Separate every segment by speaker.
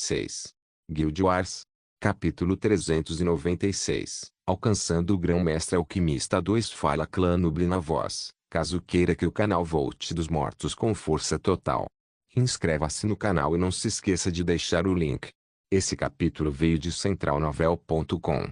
Speaker 1: 6. Guild Wars. Capítulo 396. Alcançando o Grão-Mestre Alquimista 2. Fala Clã Noob na voz, caso queira que o canal volte dos mortos com força total. Inscreva-se no canal e não se esqueça de deixar o link. Esse capítulo veio de centralnovel.com.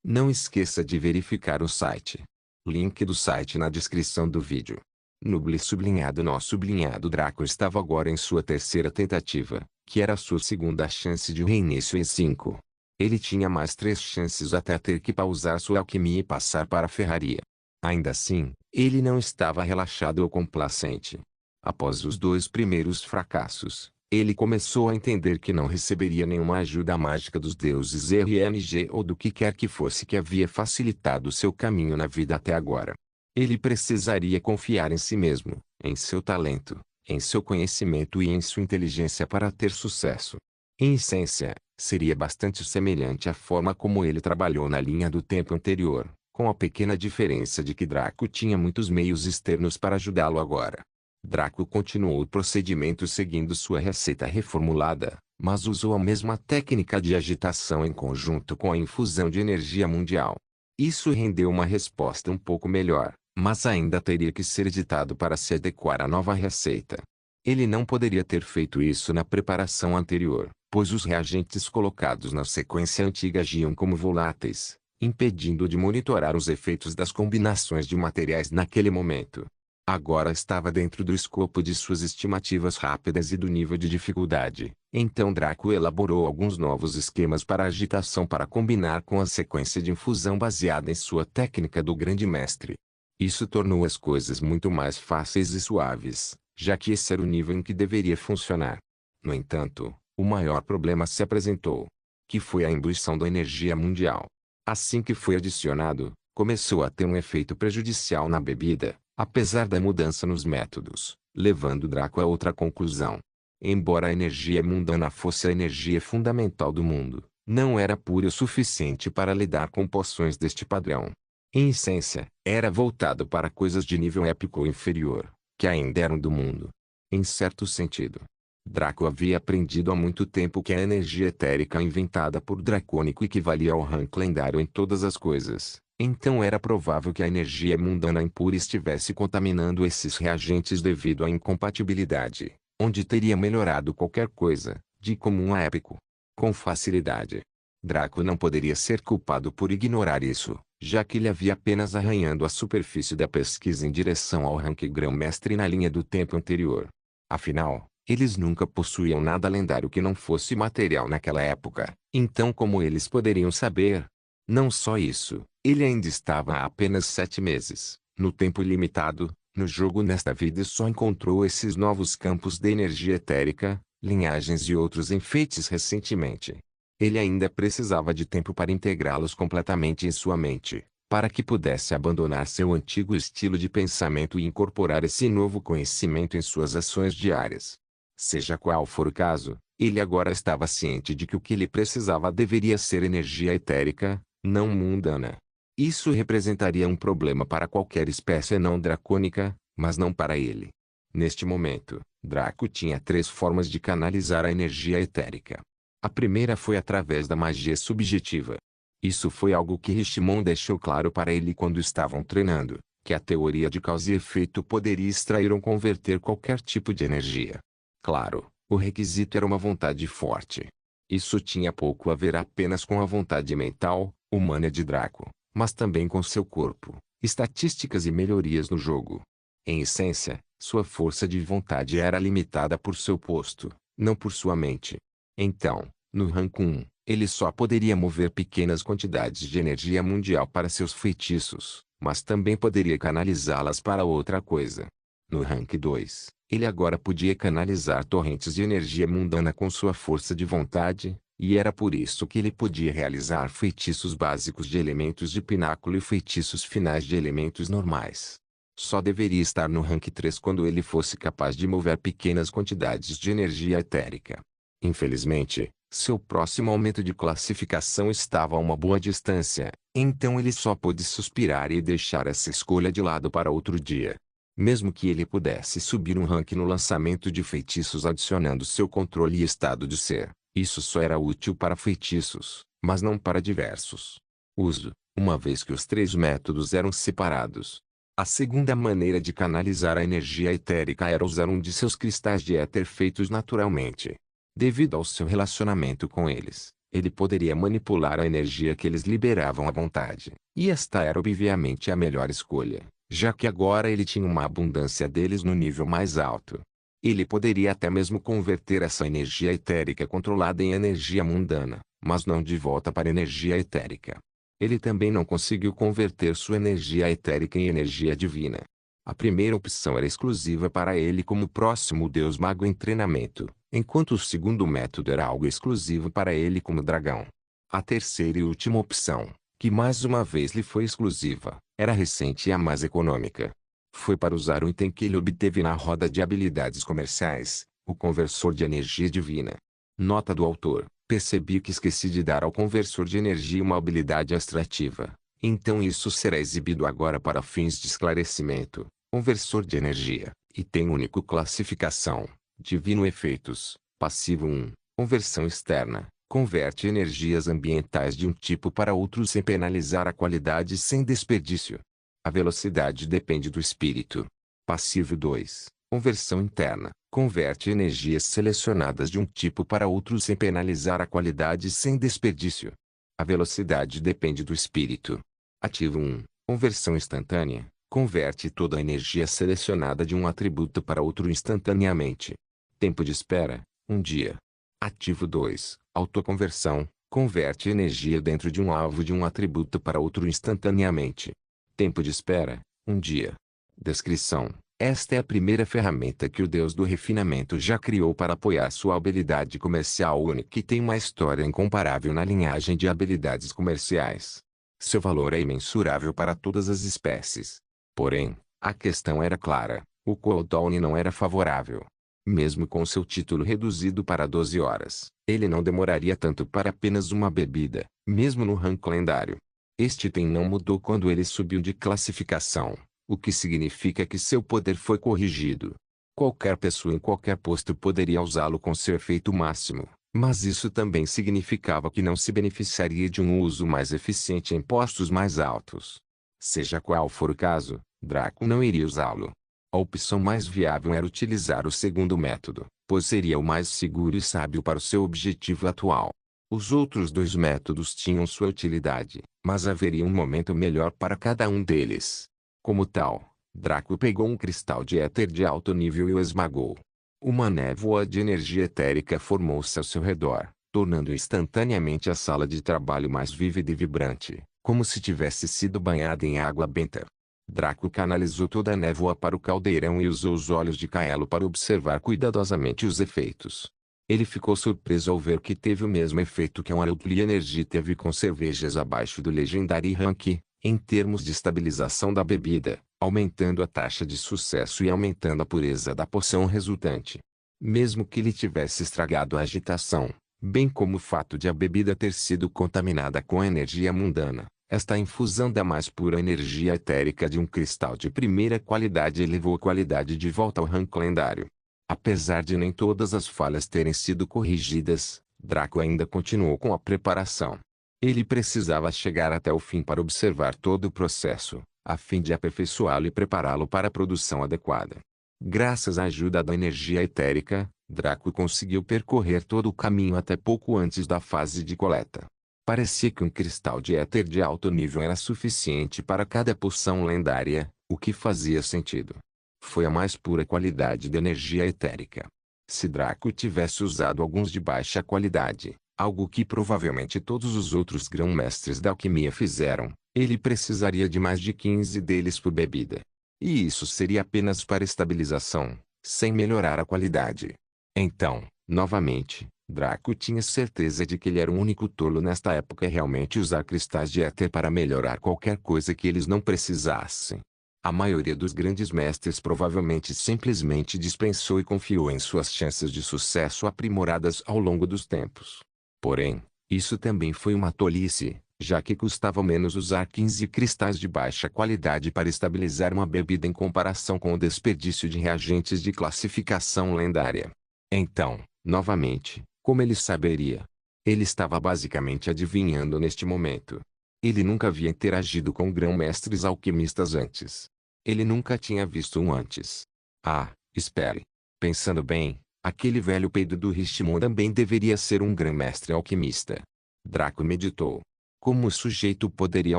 Speaker 1: Não esqueça de verificar o site. Link do site na descrição do vídeo. Noob sublinhado nó sublinhado Draco estava agora em sua terceira tentativa, que era sua segunda chance de reinício em 5. Ele tinha mais 3 chances até ter que pausar sua alquimia e passar para a ferraria. Ainda assim, ele não estava relaxado ou complacente. Após os 2 primeiros fracassos, ele começou a entender que não receberia nenhuma ajuda mágica dos deuses RNG ou do que quer que fosse que havia facilitado seu caminho na vida até agora. Ele precisaria confiar em si mesmo, em seu talento, em seu conhecimento e em sua inteligência para ter sucesso. Em essência, seria bastante semelhante à forma como ele trabalhou na linha do tempo anterior, com a pequena diferença de que Draco tinha muitos meios externos para ajudá-lo agora. Draco continuou o procedimento seguindo sua receita reformulada, mas usou a mesma técnica de agitação em conjunto com a infusão de energia mundial. Isso rendeu uma resposta um pouco melhor, mas ainda teria que ser editado para se adequar à nova receita. Ele não poderia ter feito isso na preparação anterior, pois os reagentes colocados na sequência antiga agiam como voláteis, impedindo de monitorar os efeitos das combinações de materiais naquele momento. Agora estava dentro do escopo de suas estimativas rápidas e do nível de dificuldade. Então Draco elaborou alguns novos esquemas para agitação para combinar com a sequência de infusão baseada em sua técnica do Grande Mestre. Isso tornou as coisas muito mais fáceis e suaves, já que esse era o nível em que deveria funcionar. No entanto, o maior problema se apresentou, que foi a imbuição da energia mundial. Assim que foi adicionado, começou a ter um efeito prejudicial na bebida, apesar da mudança nos métodos, levando Draco a outra conclusão. Embora a energia mundana fosse a energia fundamental do mundo, não era pura o suficiente para lidar com poções deste padrão. Em essência, era voltado para coisas de nível épico ou inferior, que ainda eram do mundo. Em certo sentido, Draco havia aprendido há muito tempo que a energia etérica inventada por Dracônico equivalia ao rank lendário em todas as coisas. Então era provável que a energia mundana impura estivesse contaminando esses reagentes devido à incompatibilidade, onde teria melhorado qualquer coisa, de comum a épico, com facilidade. Draco não poderia ser culpado por ignorar isso, já que ele havia apenas arranhando a superfície da pesquisa em direção ao rank Grão-Mestre na linha do tempo anterior. Afinal, eles nunca possuíam nada lendário que não fosse material naquela época, então como eles poderiam saber? Não só isso, ele ainda estava há apenas 7 meses, no tempo ilimitado, no jogo nesta vida e só encontrou esses novos campos de energia etérica, linhagens e outros enfeites recentemente. Ele ainda precisava de tempo para integrá-los completamente em sua mente, para que pudesse abandonar seu antigo estilo de pensamento e incorporar esse novo conhecimento em suas ações diárias. Seja qual for o caso, ele agora estava ciente de que o que ele precisava deveria ser energia etérica, não mundana. Isso representaria um problema para qualquer espécie não dracônica, mas não para ele. Neste momento, Draco tinha 3 formas de canalizar a energia etérica. A primeira foi através da magia subjetiva. Isso foi algo que Richemont deixou claro para ele quando estavam treinando, que a teoria de causa e efeito poderia extrair ou converter qualquer tipo de energia. Claro, o requisito era uma vontade forte. Isso tinha pouco a ver apenas com a vontade mental, humana de Draco, mas também com seu corpo, estatísticas e melhorias no jogo. Em essência, sua força de vontade era limitada por seu posto, não por sua mente. Então, no rank 1, ele só poderia mover pequenas quantidades de energia mundial para seus feitiços, mas também poderia canalizá-las para outra coisa. No rank 2, ele agora podia canalizar torrentes de energia mundana com sua força de vontade, e era por isso que ele podia realizar feitiços básicos de elementos de pináculo e feitiços finais de elementos normais. Só deveria estar no rank 3 quando ele fosse capaz de mover pequenas quantidades de energia etérica. Infelizmente, seu próximo aumento de classificação estava a uma boa distância, então ele só pôde suspirar e deixar essa escolha de lado para outro dia. Mesmo que ele pudesse subir um rank no lançamento de feitiços adicionando seu controle e estado de ser, Isso só era útil para feitiços, mas não para diversos uso, uma vez que os três métodos eram separados. A segunda maneira de canalizar a energia etérica era usar um de seus cristais de éter feitos naturalmente. Devido ao seu relacionamento com eles, ele poderia manipular a energia que eles liberavam à vontade. E esta era obviamente a melhor escolha, já que agora ele tinha uma abundância deles no nível mais alto. Ele poderia até mesmo converter essa energia etérica controlada em energia mundana, mas não de volta para energia etérica. Ele também não conseguiu converter sua energia etérica em energia divina. A primeira opção era exclusiva para ele como próximo deus mago em treinamento, enquanto o segundo método era algo exclusivo para ele como dragão. A terceira e última opção, que mais uma vez lhe foi exclusiva, era recente e a mais econômica. Foi para usar o item que ele obteve na roda de habilidades comerciais, o conversor de energia divina. Nota do autor: percebi que esqueci de dar ao conversor de energia uma habilidade extrativa. Então isso será exibido agora para fins de esclarecimento. Conversor de energia. Item único. Classificação: Divino Efeitos. Passivo 1. Conversão externa. Converte energias ambientais de um tipo para outro sem penalizar a qualidade e sem desperdício. A velocidade depende do espírito. Passivo 2. Conversão interna. Converte energias selecionadas de um tipo para outro sem penalizar a qualidade e sem desperdício. A velocidade depende do espírito. Ativo 1. Conversão instantânea. Converte toda a energia selecionada de um atributo para outro instantaneamente. Tempo de espera: 1 dia. Ativo 2. Autoconversão. Converte energia dentro de um alvo de um atributo para outro instantaneamente. Tempo de espera: 1 dia. Descrição: esta é a primeira ferramenta que o Deus do refinamento já criou para apoiar sua habilidade comercial única e tem uma história incomparável na linhagem de habilidades comerciais. Seu valor é imensurável para todas as espécies. Porém, a questão era clara: o cooldown não era favorável. Mesmo com seu título reduzido para 12 horas, ele não demoraria tanto para apenas uma bebida, mesmo no rank lendário. Este item não mudou quando ele subiu de classificação, o que significa que seu poder foi corrigido. Qualquer pessoa em qualquer posto poderia usá-lo com seu efeito máximo, mas isso também significava que não se beneficiaria de um uso mais eficiente em postos mais altos. Seja qual for o caso, Draco não iria usá-lo. A opção mais viável era utilizar o segundo método, pois seria o mais seguro e sábio para o seu objetivo atual. Os outros dois métodos tinham sua utilidade, mas haveria um momento melhor para cada um deles. Como tal, Draco pegou um cristal de éter de alto nível e o esmagou. Uma névoa de energia etérica formou-se ao seu redor, tornando instantaneamente a sala de trabalho mais vívida e vibrante, como se tivesse sido banhada em água benta. Draco canalizou toda a névoa para o caldeirão e usou os olhos de Kaelo para observar cuidadosamente os efeitos. Ele ficou surpreso ao ver que teve o mesmo efeito que a Worldly Energy teve com cervejas abaixo do Legendary Rank, em termos de estabilização da bebida, aumentando a taxa de sucesso e aumentando a pureza da poção resultante. Mesmo que ele tivesse estragado a agitação, bem como o fato de a bebida ter sido contaminada com a energia mundana, esta infusão da mais pura energia etérica de um cristal de primeira qualidade elevou a qualidade de volta ao rank lendário. Apesar de nem todas as falhas terem sido corrigidas, Draco ainda continuou com a preparação. Ele precisava chegar até o fim para observar todo o processo, a fim de aperfeiçoá-lo e prepará-lo para a produção adequada. Graças à ajuda da energia etérica, Draco conseguiu percorrer todo o caminho até pouco antes da fase de coleta. Parecia que um cristal de éter de alto nível era suficiente para cada poção lendária, o que fazia sentido. Foi a mais pura qualidade de energia etérica. Se Draco tivesse usado alguns de baixa qualidade, algo que provavelmente todos os outros grão-mestres da alquimia fizeram, ele precisaria de mais de 15 deles por bebida. E isso seria apenas para estabilização, sem melhorar a qualidade. Então, novamente, Draco tinha certeza de que ele era o único tolo nesta época a realmente usar cristais de éter para melhorar qualquer coisa que eles não precisassem. A maioria dos grandes mestres provavelmente simplesmente dispensou e confiou em suas chances de sucesso aprimoradas ao longo dos tempos. Porém, isso também foi uma tolice, já que custava menos usar 15 cristais de baixa qualidade para estabilizar uma bebida em comparação com o desperdício de reagentes de classificação lendária. Então, novamente, Como ele saberia? Ele estava basicamente adivinhando neste momento. Ele nunca havia interagido com grão-mestres alquimistas antes. Ele nunca tinha visto um antes. Ah, espere. Pensando bem, aquele velho peido do Richmond também deveria ser um grão-mestre alquimista. Draco meditou. Como o sujeito poderia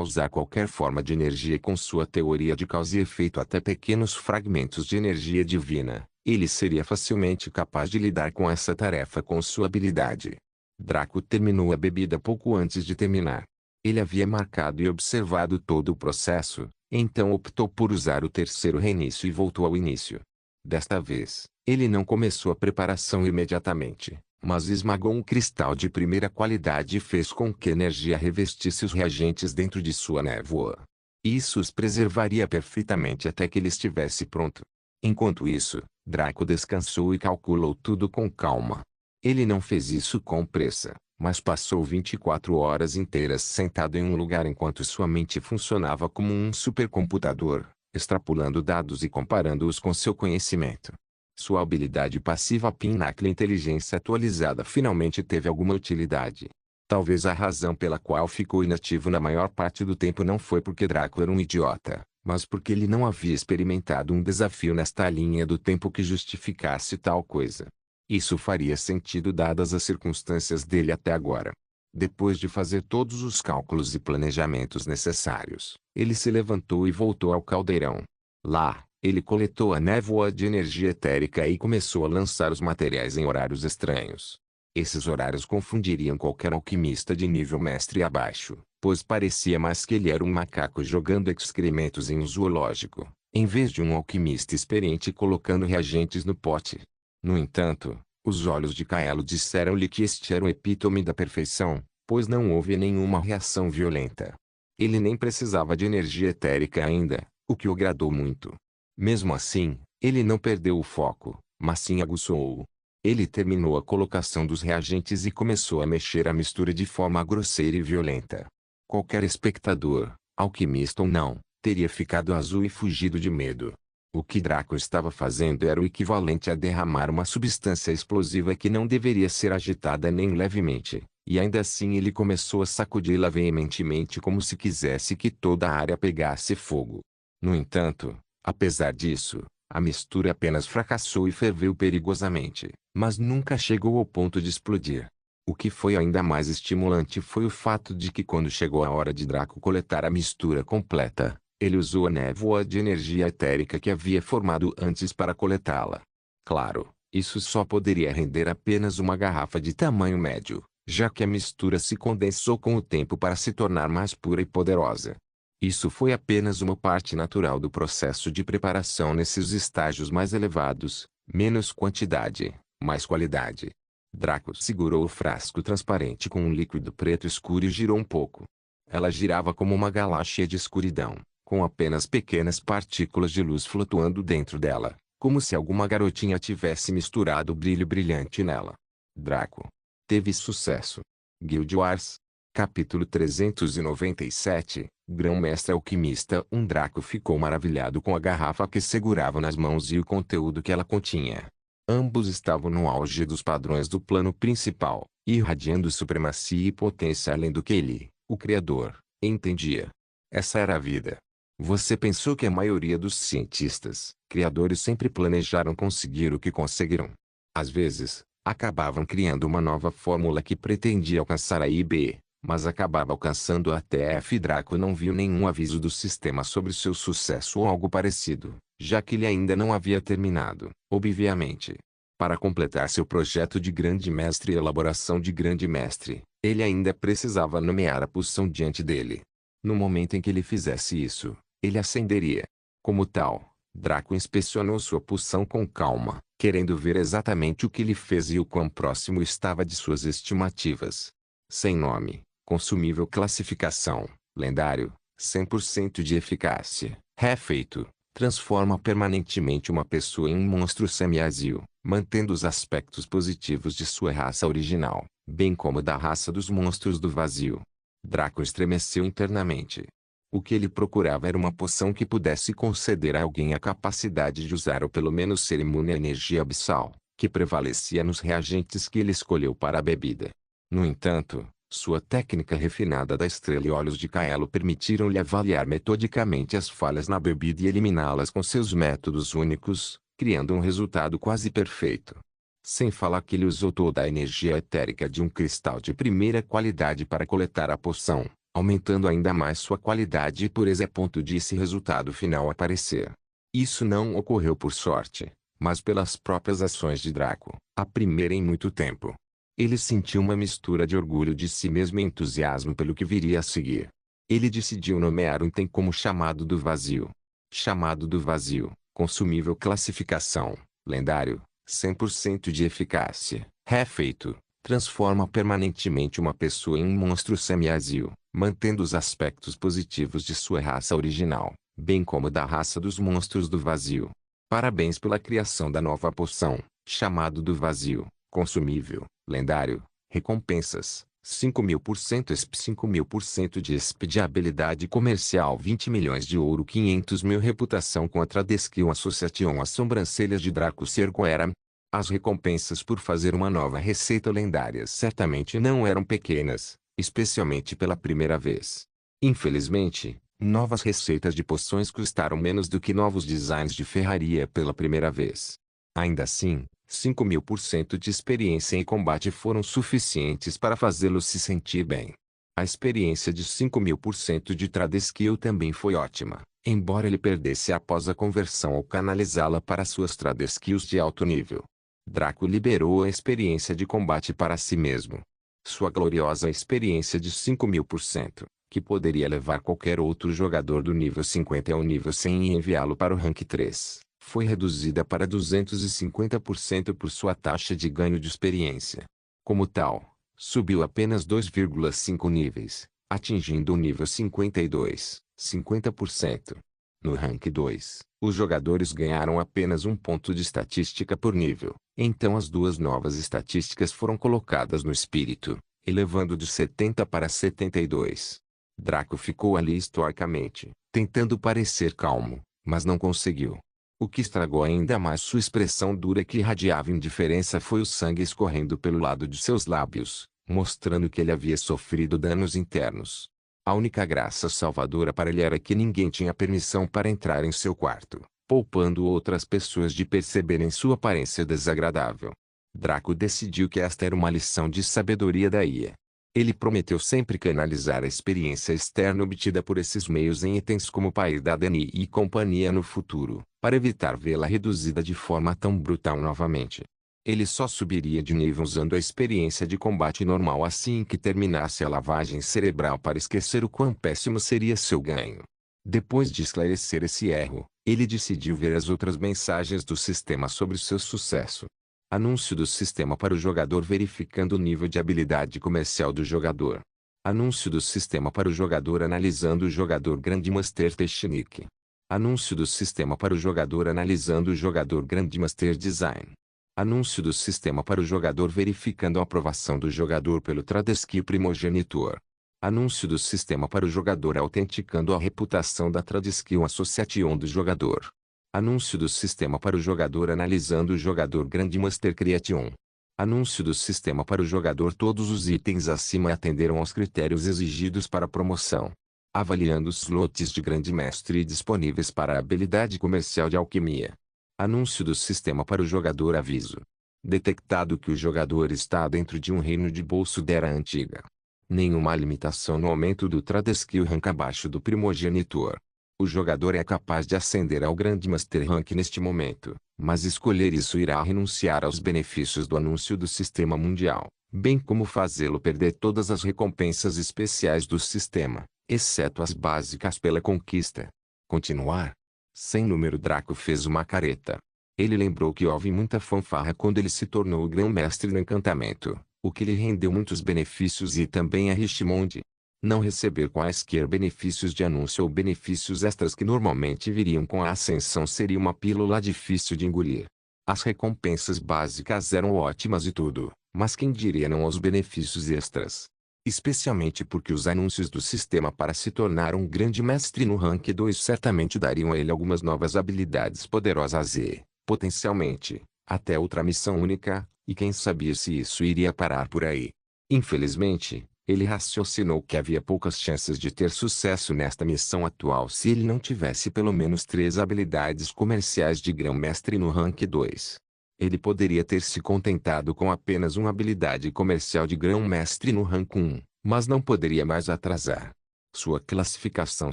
Speaker 1: usar qualquer forma de energia com sua teoria de causa e efeito até pequenos fragmentos de energia divina, ele seria facilmente capaz de lidar com essa tarefa com sua habilidade. Draco terminou a bebida pouco antes de terminar. Ele havia marcado e observado todo o processo, então optou por usar o terceiro reinício e voltou ao início. Desta vez, ele não começou a preparação imediatamente, mas esmagou um cristal de primeira qualidade e fez com que a energia revestisse os reagentes dentro de sua névoa. Isso os preservaria perfeitamente até que ele estivesse pronto. Enquanto isso, Draco descansou e calculou tudo com calma. Ele não fez isso com pressa, mas passou 24 horas inteiras sentado em um lugar enquanto sua mente funcionava como um supercomputador, extrapolando dados e comparando-os com seu conhecimento. Sua habilidade passiva Pinnacle Inteligência atualizada finalmente teve alguma utilidade. Talvez a razão pela qual ficou inativo na maior parte do tempo não foi porque Draco era um idiota, mas porque ele não havia experimentado um desafio nesta linha do tempo que justificasse tal coisa. Isso faria sentido dadas as circunstâncias dele até agora. Depois de fazer todos os cálculos e planejamentos necessários, ele se levantou e voltou ao caldeirão. Lá, ele coletou a névoa de energia etérica e começou a lançar os materiais em horários estranhos. Esses horários confundiriam qualquer alquimista de nível mestre abaixo, pois parecia mais que ele era um macaco jogando excrementos em um zoológico, em vez de um alquimista experiente colocando reagentes no pote. No entanto, os olhos de Kaelo disseram-lhe que este era o epítome da perfeição, pois não houve nenhuma reação violenta. Ele nem precisava de energia etérica ainda, o que o agradou muito. Mesmo assim, ele não perdeu o foco, mas sim aguçou-o. Ele terminou a colocação dos reagentes e começou a mexer a mistura de forma grosseira e violenta. Qualquer espectador, alquimista ou não, teria ficado azul e fugido de medo. O que Draco estava fazendo era o equivalente a derramar uma substância explosiva que não deveria ser agitada nem levemente, e ainda assim ele começou a sacudi-la veementemente como se quisesse que toda a área pegasse fogo. No entanto, apesar disso, a mistura apenas fracassou e ferveu perigosamente, mas nunca chegou ao ponto de explodir. O que foi ainda mais estimulante foi o fato de que quando chegou a hora de Draco coletar a mistura completa, ele usou a névoa de energia etérica que havia formado antes para coletá-la. Claro, isso só poderia render apenas uma garrafa de tamanho médio, já que a mistura se condensou com o tempo para se tornar mais pura e poderosa. Isso foi apenas uma parte natural do processo de preparação nesses estágios mais elevados, menos quantidade, mais qualidade. Draco segurou o frasco transparente com um líquido preto escuro e girou um pouco. Ela girava como uma galáxia de escuridão, com apenas pequenas partículas de luz flutuando dentro dela, como se alguma garotinha tivesse misturado brilho brilhante nela. Draco teve sucesso. Guild Wars. Capítulo 397, Grão-Mestre Alquimista. Draco ficou maravilhado com a garrafa que segurava nas mãos e o conteúdo que ela continha. Ambos estavam no auge dos padrões do plano principal, irradiando supremacia e potência além do que ele, o Criador, entendia. Essa era a vida. Você pensou que a maioria dos cientistas, criadores sempre planejaram conseguir o que conseguiram. Às vezes, acabavam criando uma nova fórmula que pretendia alcançar a IB, mas acabava alcançando a TF. Draco não viu nenhum aviso do sistema sobre seu sucesso ou algo parecido, já que ele ainda não havia terminado, obviamente. Para completar seu projeto de grande mestre e elaboração de grande mestre, ele ainda precisava nomear a poção diante dele. No momento em que ele fizesse isso, ele acenderia. Como tal, Draco inspecionou sua poção com calma, querendo ver exatamente o que ele fez e o quão próximo estava de suas estimativas. Sem nome, consumível classificação, lendário, 100% de eficácia, refeito, transforma permanentemente uma pessoa em um monstro semi-azil, mantendo os aspectos positivos de sua raça original, bem como da raça dos monstros do vazio. Draco estremeceu internamente. O que ele procurava era uma poção que pudesse conceder a alguém a capacidade de usar ou pelo menos ser imune à energia abissal, que prevalecia nos reagentes que ele escolheu para a bebida. No entanto, sua técnica refinada da estrela e óleos de Kaelo permitiram-lhe avaliar metodicamente as falhas na bebida e eliminá-las com seus métodos únicos, criando um resultado quase perfeito. Sem falar que ele usou toda a energia etérica de um cristal de primeira qualidade para coletar a poção, aumentando ainda mais sua qualidade e pureza a ponto de esse resultado final aparecer. Isso não ocorreu por sorte, mas pelas próprias ações de Draco, a primeira em muito tempo. Ele sentiu uma mistura de orgulho de si mesmo e entusiasmo pelo que viria a seguir. Ele decidiu nomear um item como Chamado do Vazio. Chamado do Vazio, consumível classificação, lendário, 100% de eficácia, refeito, transforma permanentemente uma pessoa em um monstro semi-azil, mantendo os aspectos positivos de sua raça original, bem como da raça dos monstros do vazio. Parabéns pela criação da nova poção, Chamado do Vazio, consumível, lendário, recompensas, 5.000% ESP, 5.000% de ESP de habilidade comercial, 20 milhões de ouro, 500 mil reputação com a Tradeskill Association. As sobrancelhas de Draco se ergueram. As recompensas por fazer uma nova receita lendária certamente não eram pequenas, especialmente pela primeira vez. Infelizmente, novas receitas de poções custaram menos do que novos designs de ferraria pela primeira vez. Ainda assim, 5.000% de experiência em combate foram suficientes para fazê-lo se sentir bem. A experiência de 5.000% de Tradeskill também foi ótima, embora ele perdesse após a conversão ao canalizá-la para suas Tradeskills de alto nível. Draco liberou a experiência de combate para si mesmo. Sua gloriosa experiência de 5.000%, que poderia levar qualquer outro jogador do nível 50 ao nível 100 e enviá-lo para o rank 3. Foi reduzida para 250% por sua taxa de ganho de experiência. Como tal, subiu apenas 2,5 níveis, atingindo o nível 52, 50%. No rank 2, os jogadores ganharam apenas um ponto de estatística por nível, então as duas novas estatísticas foram colocadas no espírito, elevando de 70 para 72. Draco ficou ali estoicamente, tentando parecer calmo, mas não conseguiu. O que estragou ainda mais sua expressão dura que irradiava indiferença foi o sangue escorrendo pelo lado de seus lábios, mostrando que ele havia sofrido danos internos. A única graça salvadora para ele era que ninguém tinha permissão para entrar em seu quarto, poupando outras pessoas de perceberem sua aparência desagradável. Draco decidiu que esta era uma lição de sabedoria da IA. Ele prometeu sempre canalizar a experiência externa obtida por esses meios em itens como Pai da Dani e companhia no futuro, para evitar vê-la reduzida de forma tão brutal novamente. Ele só subiria de nível usando a experiência de combate normal assim que terminasse a lavagem cerebral para esquecer o quão péssimo seria seu ganho. Depois de esclarecer esse erro, ele decidiu ver as outras mensagens do sistema sobre seu sucesso. Anúncio do sistema para o jogador verificando o nível de habilidade comercial do jogador. Anúncio do sistema para o jogador analisando o jogador Grandmaster Technique. Anúncio do sistema para o jogador analisando o jogador Grandmaster Design. Anúncio do sistema para o jogador verificando a aprovação do jogador pelo Tradeskill Primogenitor. Anúncio do sistema para o jogador autenticando a reputação da Tradeskill Association do jogador. Anúncio do sistema para o jogador analisando o jogador Grandmaster Creation. Anúncio do sistema para o jogador. Todos os itens acima atenderam aos critérios exigidos para a promoção. Avaliando os slots de Grandmestre disponíveis para a habilidade comercial de alquimia. Anúncio do sistema para o jogador. Aviso. Detectado que o jogador está dentro de um reino de bolso da era antiga. Nenhuma limitação no aumento do Tradeskill Rank abaixo do Primogenitor. O jogador é capaz de ascender ao Grandmaster Rank neste momento, mas escolher isso irá renunciar aos benefícios do anúncio do sistema mundial, bem como fazê-lo perder todas as recompensas especiais do sistema, exceto as básicas pela conquista. Continuar. Sem número. Draco fez uma careta. Ele lembrou que houve muita fanfarra quando ele se tornou o Grão-Mestre no encantamento, o que lhe rendeu muitos benefícios e também a Richmond. Não receber quaisquer benefícios de anúncio ou benefícios extras que normalmente viriam com a ascensão seria uma pílula difícil de engolir. As recompensas básicas eram ótimas e tudo, mas quem diria não aos benefícios extras? Especialmente porque os anúncios do sistema para se tornar um grande mestre no rank 2 certamente dariam a ele algumas novas habilidades poderosas e, potencialmente, até outra missão única, e quem sabia se isso iria parar por aí. Infelizmente, ele raciocinou que havia poucas chances de ter sucesso nesta missão atual se ele não tivesse pelo menos 3 habilidades comerciais de grão-mestre no rank 2. Ele poderia ter se contentado com apenas uma habilidade comercial de grão-mestre no rank 1, mas não poderia mais atrasar. Sua classificação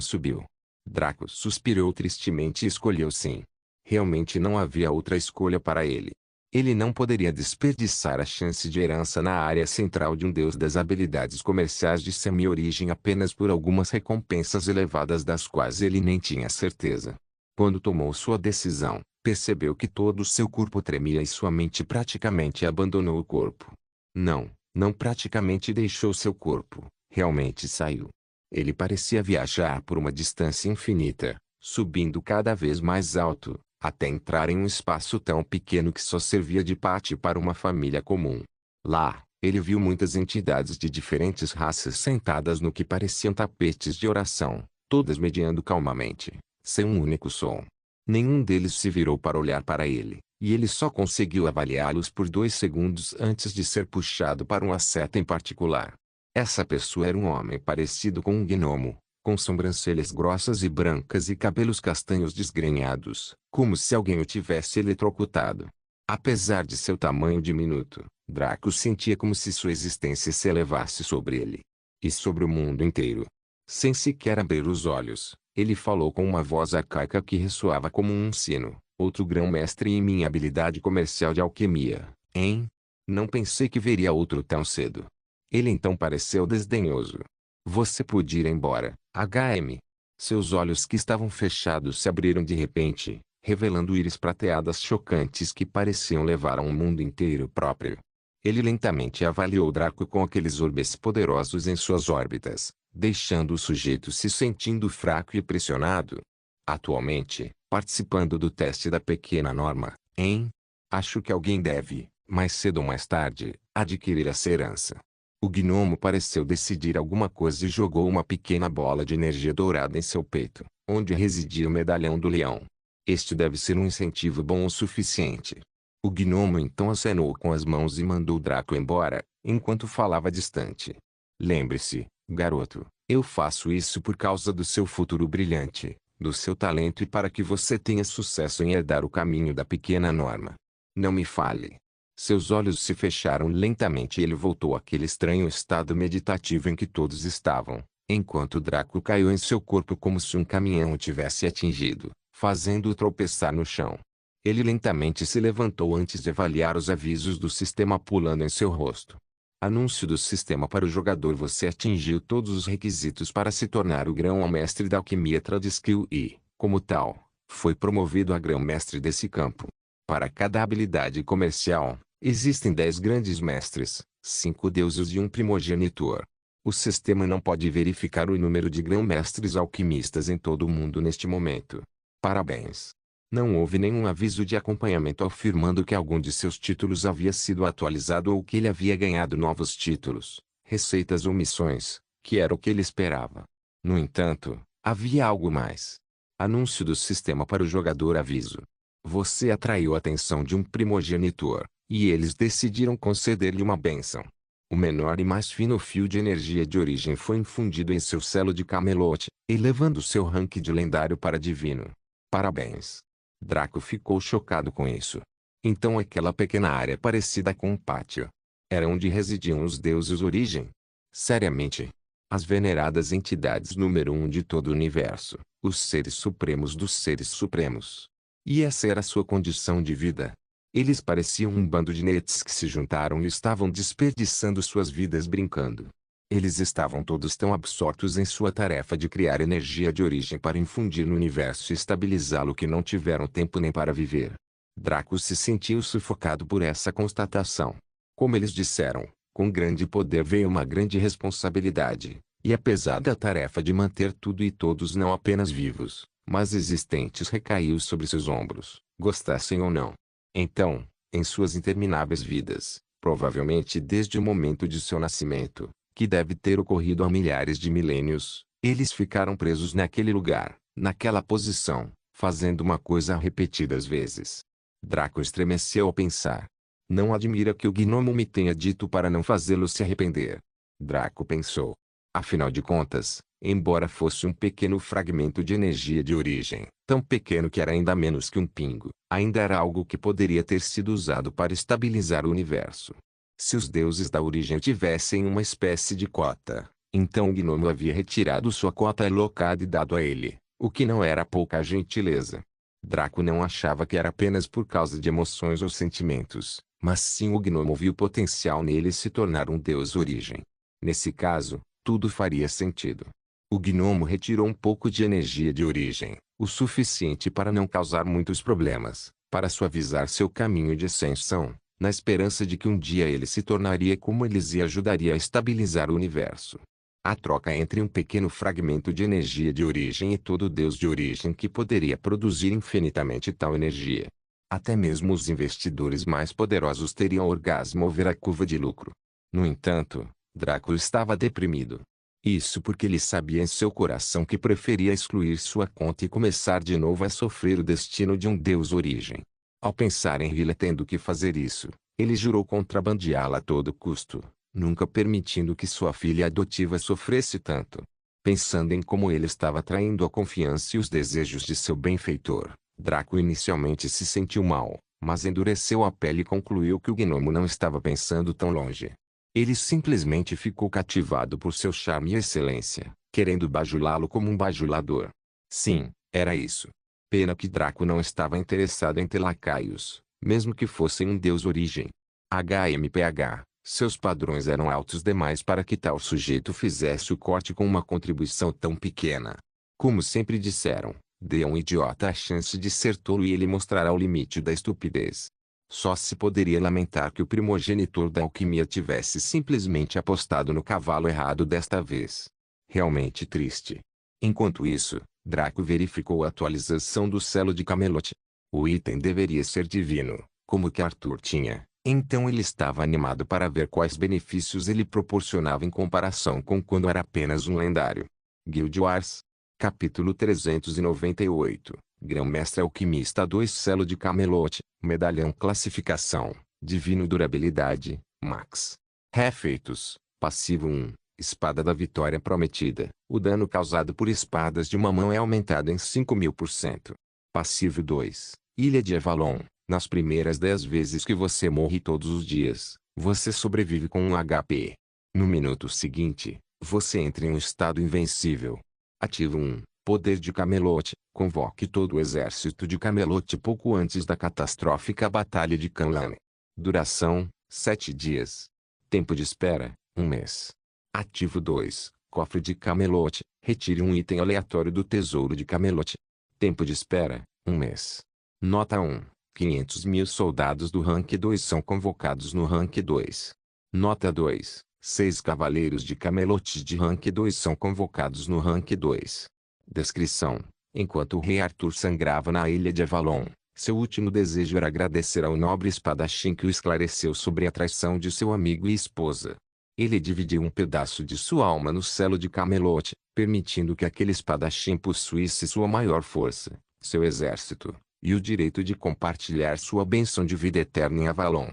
Speaker 1: subiu. Draco suspirou tristemente e escolheu sim. Realmente não havia outra escolha para ele. Ele não poderia desperdiçar a chance de herança na área central de um deus das habilidades comerciais de semi-origem apenas por algumas recompensas elevadas das quais ele nem tinha certeza. Quando tomou sua decisão, percebeu que todo o seu corpo tremia e sua mente praticamente abandonou o corpo. Não praticamente deixou seu corpo, realmente saiu. Ele parecia viajar por uma distância infinita, subindo cada vez mais alto, até entrar em um espaço tão pequeno que só servia de pátio para uma família comum. Lá, ele viu muitas entidades de diferentes raças sentadas no que pareciam tapetes de oração, todas mediando calmamente, sem um único som. Nenhum deles se virou para olhar para ele, e ele só conseguiu avaliá-los por 2 segundos antes de ser puxado para uma seta em particular. Essa pessoa era um homem parecido com um gnomo, com sobrancelhas grossas e brancas e cabelos castanhos desgrenhados, como se alguém o tivesse eletrocutado. Apesar de seu tamanho diminuto, Draco sentia como se sua existência se elevasse sobre ele. E sobre o mundo inteiro. Sem sequer abrir os olhos, ele falou com uma voz arcaica que ressoava como um sino. Outro grão-mestre em minha habilidade comercial de alquimia, hein? Não pensei que veria outro tão cedo. Ele então pareceu desdenhoso. Você pode ir embora, HM. Seus olhos que estavam fechados se abriram de repente, revelando íris prateadas chocantes que pareciam levar a um mundo inteiro próprio. Ele lentamente avaliou Draco com aqueles orbes poderosos em suas órbitas, deixando o sujeito se sentindo fraco e pressionado. Atualmente, participando do teste da pequena Norma, hein? Acho que alguém deve, mais cedo ou mais tarde, adquirir essa herança. O gnomo pareceu decidir alguma coisa e jogou uma pequena bola de energia dourada em seu peito, onde residia o medalhão do leão. Este deve ser um incentivo bom o suficiente. O gnomo então acenou com as mãos e mandou Draco embora, enquanto falava distante. Lembre-se, garoto, eu faço isso por causa do seu futuro brilhante, do seu talento e para que você tenha sucesso em herdar o caminho da pequena Norma. Não me fale. Seus olhos se fecharam lentamente e ele voltou àquele estranho estado meditativo em que todos estavam, enquanto Draco caiu em seu corpo como se um caminhão o tivesse atingido, fazendo-o tropeçar no chão. Ele lentamente se levantou antes de avaliar os avisos do sistema pulando em seu rosto. Anúncio do sistema para o jogador: você atingiu todos os requisitos para se tornar o grão-mestre da alquimia Tradiskill e, como tal, foi promovido a grão-mestre desse campo. Para cada habilidade comercial, existem 10 grandes mestres, 5 deuses e um primogenitor. O sistema não pode verificar o número de grão-mestres alquimistas em todo o mundo neste momento. Parabéns! Não houve nenhum aviso de acompanhamento afirmando que algum de seus títulos havia sido atualizado ou que ele havia ganhado novos títulos, receitas ou missões, que era o que ele esperava. No entanto, havia algo mais. Anúncio do sistema para o jogador: aviso. Você atraiu a atenção de um primogenitor, e eles decidiram conceder-lhe uma bênção. O menor e mais fino fio de energia de origem foi infundido em seu selo de Camelot, elevando seu rank de lendário para divino. Parabéns! Draco ficou chocado com isso. Então aquela pequena área parecida com um pátio. Era onde residiam os deuses origem? Seriamente? As veneradas entidades número 1 de todo o universo, os seres supremos dos seres supremos. E essa era sua condição de vida. Eles pareciam um bando de nerds que se juntaram e estavam desperdiçando suas vidas brincando. Eles estavam todos tão absortos em sua tarefa de criar energia de origem para infundir no universo e estabilizá-lo que não tiveram tempo nem para viver. Draco se sentiu sufocado por essa constatação. Como eles disseram, com grande poder veio uma grande responsabilidade, e a pesada tarefa de manter tudo e todos não apenas vivos, mas existentes recaiu sobre seus ombros, gostassem ou não. Então, em suas intermináveis vidas, provavelmente desde o momento de seu nascimento, que deve ter ocorrido há milhares de milênios, eles ficaram presos naquele lugar, naquela posição, fazendo uma coisa repetidas vezes. Draco estremeceu ao pensar. Não admira que o gnomo me tenha dito para não fazê-lo se arrepender. Draco pensou. Afinal de contas, embora fosse um pequeno fragmento de energia de origem, tão pequeno que era ainda menos que um pingo, ainda era algo que poderia ter sido usado para estabilizar o universo. Se os deuses da origem tivessem uma espécie de cota, então o gnomo havia retirado sua cota alocada e dado a ele, o que não era pouca gentileza. Draco não achava que era apenas por causa de emoções ou sentimentos, mas sim o gnomo viu potencial nele se tornar um deus origem. Nesse caso, tudo faria sentido. O gnomo retirou um pouco de energia de origem, o suficiente para não causar muitos problemas, para suavizar seu caminho de ascensão, na esperança de que um dia ele se tornaria como eles e ajudaria a estabilizar o universo. A troca entre um pequeno fragmento de energia de origem e todo deus de origem que poderia produzir infinitamente tal energia. Até mesmo os investidores mais poderosos teriam orgasmo ao ver a curva de lucro. No entanto, Draco estava deprimido. Isso porque ele sabia em seu coração que preferia excluir sua conta e começar de novo a sofrer o destino de um deus origem. Ao pensar em Hylia tendo que fazer isso, ele jurou contrabandeá-la a todo custo, nunca permitindo que sua filha adotiva sofresse tanto. Pensando em como ele estava traindo a confiança e os desejos de seu benfeitor, Draco inicialmente se sentiu mal, mas endureceu a pele e concluiu que o gnomo não estava pensando tão longe. Ele simplesmente ficou cativado por seu charme e excelência, querendo bajulá-lo como um bajulador. Sim, era isso. Pena que Draco não estava interessado em ter lacaios, mesmo que fossem um deus origem. HMPH, seus padrões eram altos demais para que tal sujeito fizesse o corte com uma contribuição tão pequena. Como sempre disseram, dê a um idiota a chance de ser tolo e ele mostrará o limite da estupidez. Só se poderia lamentar que o primogenitor da alquimia tivesse simplesmente apostado no cavalo errado desta vez. Realmente triste. Enquanto isso, Draco verificou a atualização do selo de Camelot. O item deveria ser divino, como que Arthur tinha, então ele estava animado para ver quais benefícios ele proporcionava em comparação com quando era apenas um lendário. Guild Wars. Capítulo 398. Grão-mestre alquimista 2 Selo de Camelot, medalhão classificação, divino durabilidade, max. Refeitos, passivo 1, espada da vitória prometida, o dano causado por espadas de uma mão é aumentado em 5.000%. Passivo 2, Ilha de Avalon, nas primeiras 10 vezes que você morre todos os dias, você sobrevive com 1 HP. No minuto seguinte, você entra em um estado invencível. Ativo 1. Poder de Camelot. Convoque todo o exército de Camelot pouco antes da catastrófica Batalha de Canlaan. Duração: 7 dias. Tempo de espera: 1 mês. Ativo 2. Cofre de Camelot. Retire um item aleatório do tesouro de Camelot. Tempo de espera: 1 mês. Nota 1. 500.000 soldados do rank 2 são convocados no rank 2. Nota 2. 6 cavaleiros de Camelot de rank 2 são convocados no rank 2. Descrição: enquanto o rei Arthur sangrava na ilha de Avalon, seu último desejo era agradecer ao nobre espadachim que o esclareceu sobre a traição de seu amigo e esposa. Ele dividiu um pedaço de sua alma no selo de Camelot, permitindo que aquele espadachim possuísse sua maior força, seu exército, e o direito de compartilhar sua bênção de vida eterna em Avalon.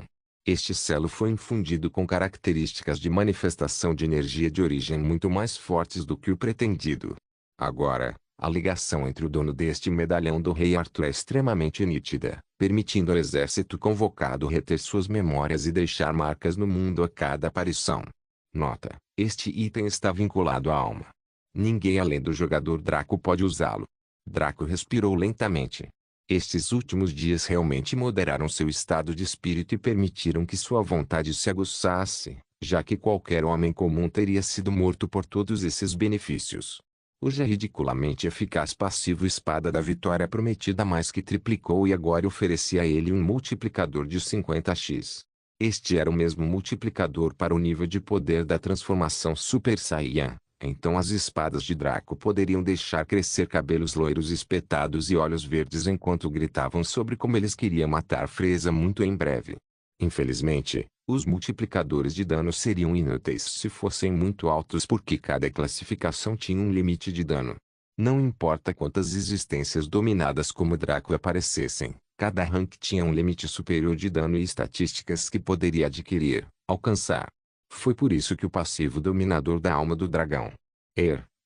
Speaker 1: Este selo foi infundido com características de manifestação de energia de origem muito mais fortes do que o pretendido. Agora, a ligação entre o dono deste medalhão do rei Arthur é extremamente nítida, permitindo ao exército convocado reter suas memórias e deixar marcas no mundo a cada aparição. Nota: este item está vinculado à alma. Ninguém além do jogador Draco pode usá-lo. Draco respirou lentamente. Estes últimos dias realmente moderaram seu estado de espírito e permitiram que sua vontade se aguçasse, já que qualquer homem comum teria sido morto por todos esses benefícios. O já ridiculamente eficaz passivo Espada da Vitória Prometida mais que triplicou e agora oferecia a ele um multiplicador de 50x. Este era o mesmo multiplicador para o nível de poder da transformação Super Saiyan. Então as espadas de Draco poderiam deixar crescer cabelos loiros espetados e olhos verdes enquanto gritavam sobre como eles queriam matar Frieza muito em breve. Infelizmente, os multiplicadores de dano seriam inúteis se fossem muito altos porque cada classificação tinha um limite de dano. Não importa quantas existências dominadas como Draco aparecessem, Cada rank tinha um limite superior de dano e estatísticas que poderia adquirir, alcançar. Foi por isso que o passivo dominador da alma do dragão,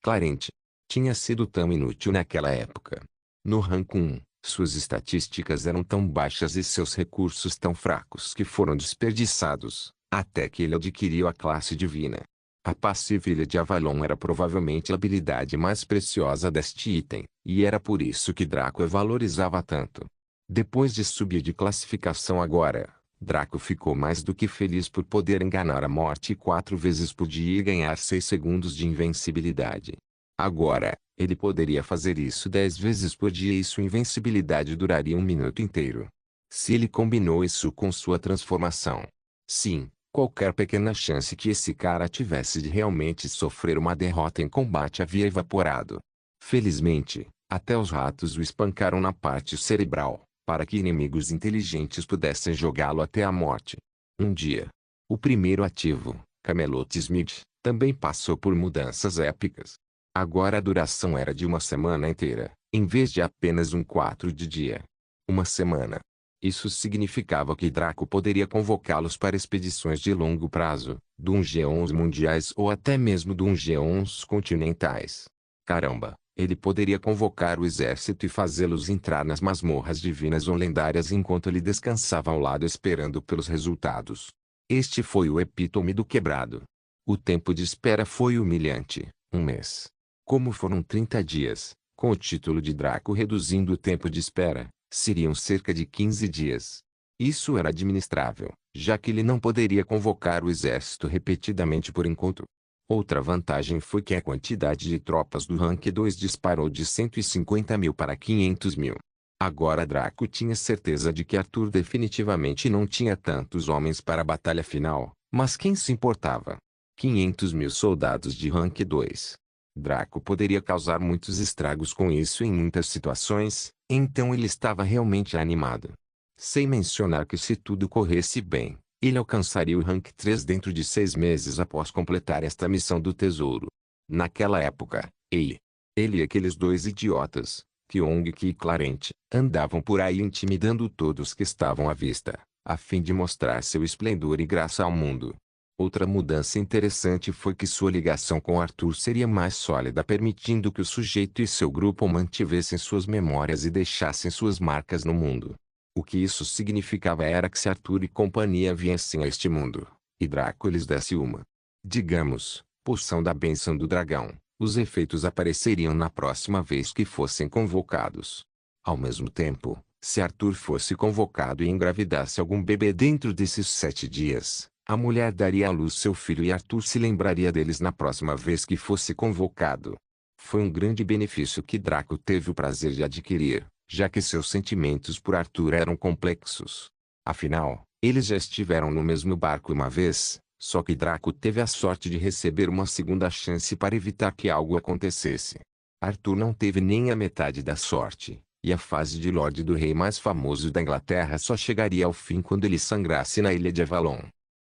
Speaker 1: Clarente, tinha sido tão inútil naquela época. No rank 1, suas estatísticas eram tão baixas e seus recursos tão fracos que foram desperdiçados, até que ele adquiriu a classe divina. A passiva Ilha de Avalon era provavelmente a habilidade mais preciosa deste item, e era por isso que Draco a valorizava tanto. Depois de subir de classificação agora, Draco ficou mais do que feliz por poder enganar a morte 4 vezes por dia e ganhar 6 segundos de invencibilidade. Agora, ele poderia fazer isso 10 vezes por dia e sua invencibilidade duraria um minuto inteiro. Se ele combinou isso com sua transformação. Sim, qualquer pequena chance que esse cara tivesse de realmente sofrer uma derrota em combate havia evaporado. Felizmente, até os ratos o espancaram na parte cerebral, para que inimigos inteligentes pudessem jogá-lo até a morte. Um dia, o primeiro ativo, Camelot Smith, também passou por mudanças épicas. Agora a duração era de uma semana inteira, em vez de apenas um 4 de dia. Uma semana. Isso significava que Draco poderia convocá-los para expedições de longo prazo, dungeons mundiais ou até mesmo dungeons continentais. Caramba, ele poderia convocar o exército e fazê-los entrar nas masmorras divinas ou lendárias enquanto ele descansava ao lado esperando pelos resultados. Este foi o epítome do quebrado. O tempo de espera foi humilhante, um mês. Como foram 30 dias, com o título de Draco reduzindo o tempo de espera, seriam cerca de 15 dias. Isso era administrável, já que ele não poderia convocar o exército repetidamente por enquanto. Outra vantagem foi que a quantidade de tropas do Rank 2 disparou de 150.000 para 500.000. Agora Draco tinha certeza de que Arthur definitivamente não tinha tantos homens para a batalha final, mas quem se importava? 500.000 soldados de Rank 2. Draco poderia causar muitos estragos com isso em muitas situações, então ele estava realmente animado. Sem mencionar que se tudo corresse bem, ele alcançaria o Rank 3 dentro de 6 meses após completar esta missão do tesouro. Naquela época, ele e aqueles dois idiotas, Pyong e Clarente, andavam por aí intimidando todos que estavam à vista, a fim de mostrar seu esplendor e graça ao mundo. Outra mudança interessante foi que sua ligação com Arthur seria mais sólida, permitindo que o sujeito e seu grupo mantivessem suas memórias e deixassem suas marcas no mundo. O que isso significava era que se Arthur e companhia viessem a este mundo, e Draco lhes desse uma, digamos, poção da bênção do dragão, os efeitos apareceriam na próxima vez que fossem convocados. Ao mesmo tempo, se Arthur fosse convocado e engravidasse algum bebê dentro desses 7 dias, a mulher daria à luz seu filho e Arthur se lembraria deles na próxima vez que fosse convocado. Foi um grande benefício que Draco teve o prazer de adquirir, já que seus sentimentos por Arthur eram complexos. Afinal, eles já estiveram no mesmo barco uma vez, só que Draco teve a sorte de receber uma segunda chance para evitar que algo acontecesse. Arthur não teve nem a metade da sorte, e a fase de Lorde do Rei mais famoso da Inglaterra só chegaria ao fim quando ele sangrasse na Ilha de Avalon.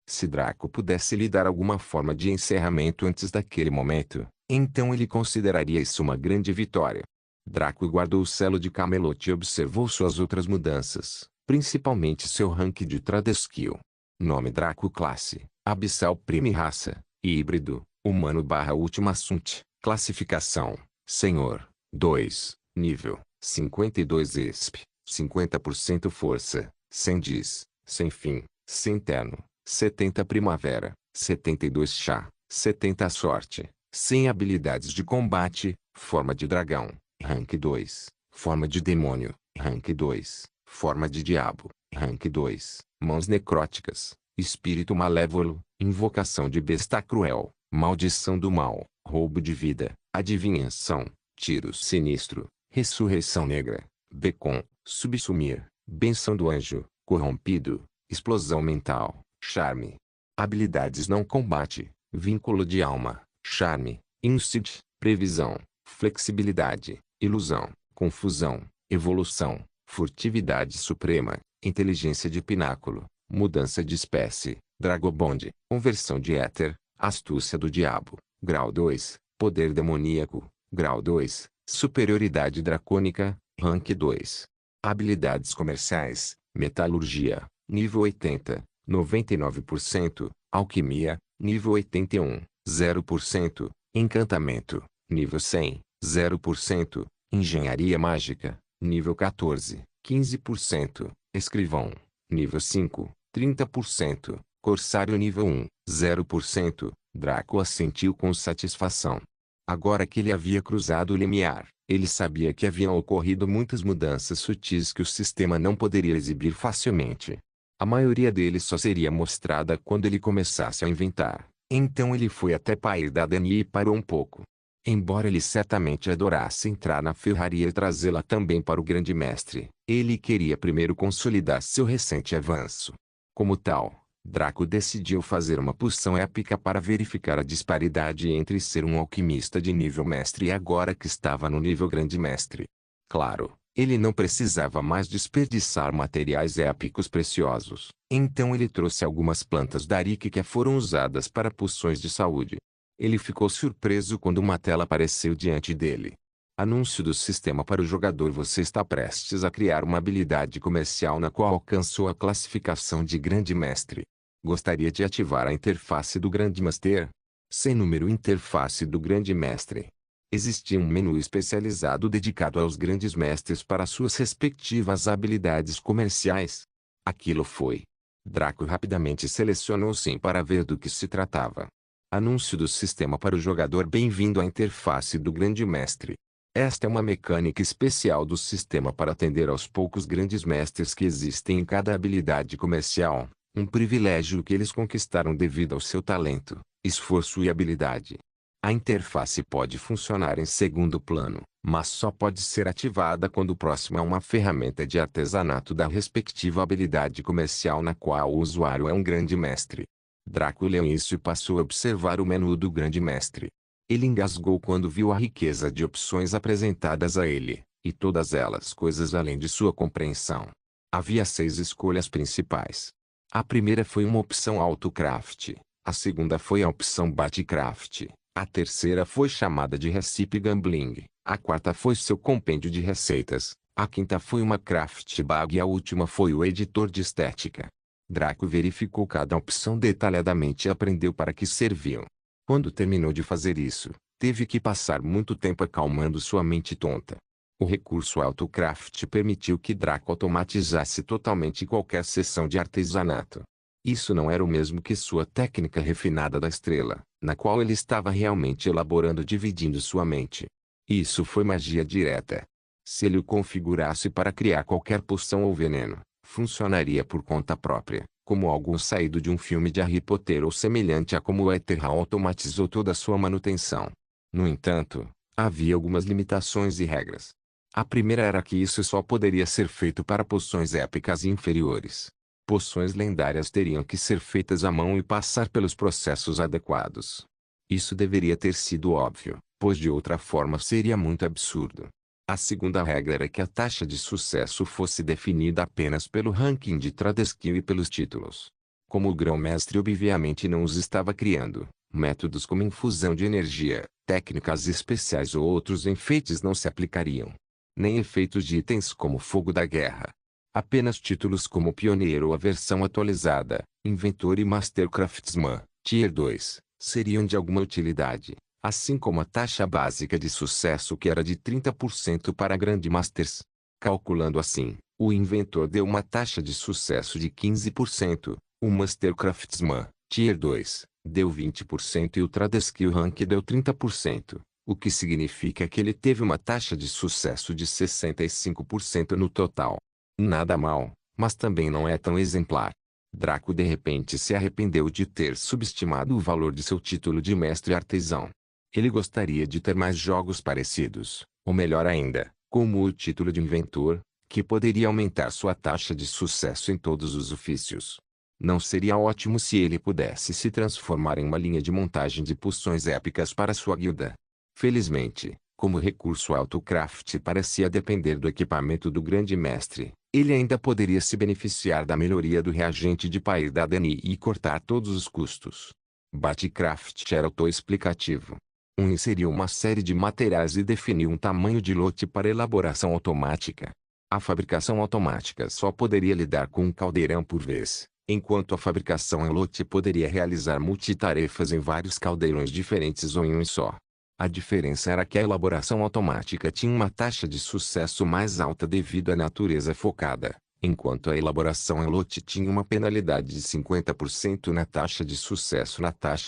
Speaker 1: Se Draco pudesse lhe dar alguma forma de encerramento antes daquele momento, então ele consideraria isso uma grande vitória. Draco guardou o selo de Camelot e observou suas outras mudanças, principalmente seu rank de Trade Skill. Nome Draco Classe, Abissal Prime Raça, Híbrido, Humano/Última Sunt, Classificação, Senhor, 2, Nível, 52 ESP, 50% Força, 100 Diz, sem fim, sem terno. 70 primavera, 72 chá, 70 sorte, 100 habilidades de combate, forma de dragão, rank 2, forma de demônio, rank 2, forma de diabo, rank 2, mãos necróticas, espírito malévolo, invocação de besta cruel, maldição do mal, roubo de vida, adivinhação, tiro sinistro, ressurreição negra, becon, subsumir, benção do anjo, corrompido, explosão mental. Charme. Habilidades não combate, vínculo de alma, charme, insight, previsão, flexibilidade, ilusão, confusão, evolução, furtividade suprema, inteligência de pináculo, mudança de espécie, dragobond, conversão de éter, astúcia do diabo, grau 2, poder demoníaco, grau 2, superioridade dracônica, rank 2. Habilidades comerciais: metalurgia, nível 80, 99%, alquimia, nível 81, 0%, encantamento, nível 100, 0%, engenharia mágica, nível 14, 15%, escrivão, nível 5, 30%, corsário nível 1, 0%, Draco assentiu com satisfação. Agora que ele havia cruzado o limiar, ele sabia que haviam ocorrido muitas mudanças sutis que o sistema não poderia exibir facilmente. A maioria deles só seria mostrada quando ele começasse a inventar. Então ele foi até Pair da Dani e parou um pouco. Embora ele certamente adorasse entrar na ferraria e trazê-la também para o grande mestre, ele queria primeiro consolidar seu recente avanço. Como tal, Draco decidiu fazer uma poção épica para verificar a disparidade entre ser um alquimista de nível mestre e agora que estava no nível grande mestre. Claro, ele não precisava mais desperdiçar materiais épicos preciosos. Então ele trouxe algumas plantas da Arik que foram usadas para poções de saúde. Ele ficou surpreso quando uma tela apareceu diante dele. Anúncio do sistema para o jogador: você está prestes a criar uma habilidade comercial na qual alcançou a classificação de Grande Mestre. Gostaria de ativar a interface do Grande Master? Sem número. Interface do Grande Mestre. Existia um menu especializado dedicado aos grandes mestres para suas respectivas habilidades comerciais. Aquilo foi. Draco rapidamente selecionou sim para ver do que se tratava. Anúncio do sistema para o jogador: bem-vindo à interface do Grande Mestre. Esta é uma mecânica especial do sistema para atender aos poucos grandes mestres que existem em cada habilidade comercial, um privilégio que eles conquistaram devido ao seu talento, esforço e habilidade. A interface pode funcionar em segundo plano, mas só pode ser ativada quando próxima a uma ferramenta de artesanato da respectiva habilidade comercial na qual o usuário é um grande mestre. Draco leu isso e passou a observar o menu do grande mestre. Ele engasgou quando viu a riqueza de opções apresentadas a ele, e todas elas coisas além de sua compreensão. Havia 6 escolhas principais. A primeira foi uma opção AutoCraft, a segunda foi a opção BateCraft, a terceira foi chamada de Recipe Gambling, a quarta foi seu compêndio de receitas, a quinta foi uma Craft Bag e a última foi o editor de estética. Draco verificou cada opção detalhadamente e aprendeu para que serviam. Quando terminou de fazer isso, teve que passar muito tempo acalmando sua mente tonta. O recurso AutoCraft permitiu que Draco automatizasse totalmente qualquer sessão de artesanato. Isso não era o mesmo que sua técnica refinada da estrela, na qual ele estava realmente elaborando dividindo sua mente. Isso foi magia direta. Se ele o configurasse para criar qualquer poção ou veneno, funcionaria por conta própria, como algo saído de um filme de Harry Potter ou semelhante a como o Etherhal automatizou toda a sua manutenção. No entanto, havia algumas limitações e regras. A primeira era que isso só poderia ser feito para poções épicas e inferiores. Poções lendárias teriam que ser feitas à mão e passar pelos processos adequados. Isso deveria ter sido óbvio, pois de outra forma seria muito absurdo. A segunda regra era que a taxa de sucesso fosse definida apenas pelo ranking de Tradeskill e pelos títulos. Como o grão-mestre obviamente não os estava criando, métodos como infusão de energia, técnicas especiais ou outros enfeites não se aplicariam. Nem efeitos de itens como fogo da guerra. Apenas títulos como Pioneiro ou a versão atualizada, Inventor e Master Craftsman, Tier 2, seriam de alguma utilidade, assim como a taxa básica de sucesso que era de 30% para Grandmasters. Calculando assim, o Inventor deu uma taxa de sucesso de 15%, o Master Craftsman, Tier 2, deu 20% e o Tradeskill Rank deu 30%. O que significa que ele teve uma taxa de sucesso de 65% no total. Nada mal, mas também não é tão exemplar. Draco de repente se arrependeu de ter subestimado o valor de seu título de mestre artesão. Ele gostaria de ter mais jogos parecidos, ou melhor ainda, como o título de inventor, que poderia aumentar sua taxa de sucesso em todos os ofícios. Não seria ótimo se ele pudesse se transformar em uma linha de montagem de poções épicas para sua guilda? Felizmente, como o recurso AutoCraft parecia depender do equipamento do grande mestre, ele ainda poderia se beneficiar da melhoria do reagente de Pair da Dani e cortar todos os custos. BateCraft era auto-explicativo. Inseriu uma série de materiais e definiu um tamanho de lote para elaboração automática. A fabricação automática só poderia lidar com um caldeirão por vez, enquanto a fabricação em lote poderia realizar multitarefas em vários caldeirões diferentes ou em um só. A diferença era que a elaboração automática tinha uma taxa de sucesso mais alta devido à natureza focada, enquanto a elaboração em lote tinha uma penalidade de 50% na taxa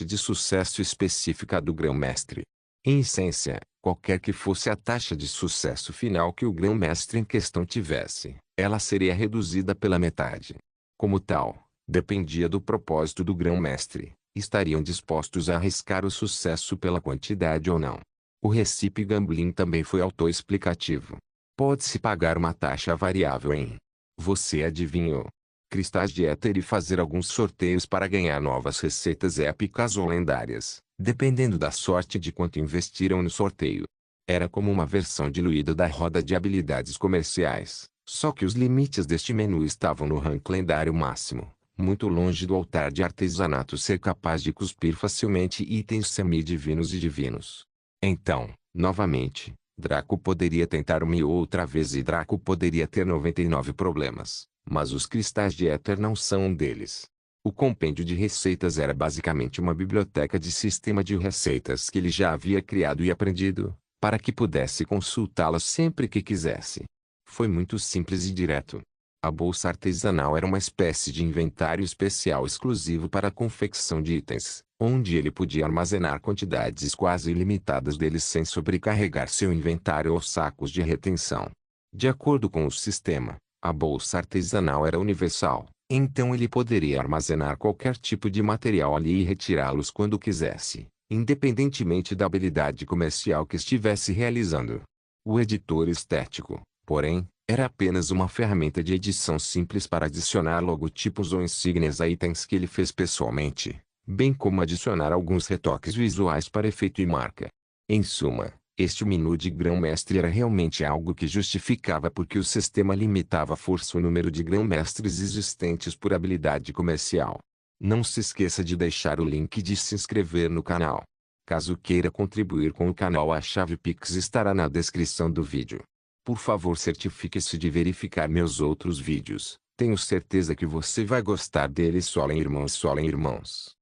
Speaker 1: de sucesso específica do grão-mestre. Em essência, qualquer que fosse a taxa de sucesso final que o grão-mestre em questão tivesse, ela seria reduzida pela metade. Como tal, dependia do propósito do grão-mestre. Estariam dispostos a arriscar o sucesso pela quantidade ou não. O recipe gambling também foi autoexplicativo. Pode-se pagar uma taxa variável em, você adivinhou, cristais de éter e fazer alguns sorteios para ganhar novas receitas épicas ou lendárias, dependendo da sorte de quanto investiram no sorteio. Era como uma versão diluída da roda de habilidades comerciais, só que os limites deste menu estavam no rank lendário máximo. Muito longe do altar de artesanato ser capaz de cuspir facilmente itens semidivinos e divinos. Então, novamente, Draco poderia tentar uma e outra vez e Draco poderia ter 99 problemas, mas os cristais de éter não são um deles. O compêndio de receitas era basicamente uma biblioteca de sistema de receitas que ele já havia criado e aprendido, para que pudesse consultá-las sempre que quisesse. Foi muito simples e direto. A bolsa artesanal era uma espécie de inventário especial exclusivo para a confecção de itens, onde ele podia armazenar quantidades quase ilimitadas deles sem sobrecarregar seu inventário ou sacos de retenção. De acordo com o sistema, a bolsa artesanal era universal, então ele poderia armazenar qualquer tipo de material ali e retirá-los quando quisesse, independentemente da habilidade comercial que estivesse realizando. O editor estético, porém, era apenas uma ferramenta de edição simples para adicionar logotipos ou insígnias a itens que ele fez pessoalmente, bem como adicionar alguns retoques visuais para efeito e marca. Em suma, este menu de grão-mestre era realmente algo que justificava porque o sistema limitava à força o número de grão-mestres existentes por habilidade comercial. Não se esqueça de deixar o link de se inscrever no canal. Caso queira contribuir com o canal, a chave Pix estará na descrição do vídeo. Por favor, certifique-se de verificar meus outros vídeos. Tenho certeza que você vai gostar deles. Solem irmãos, solem irmãos.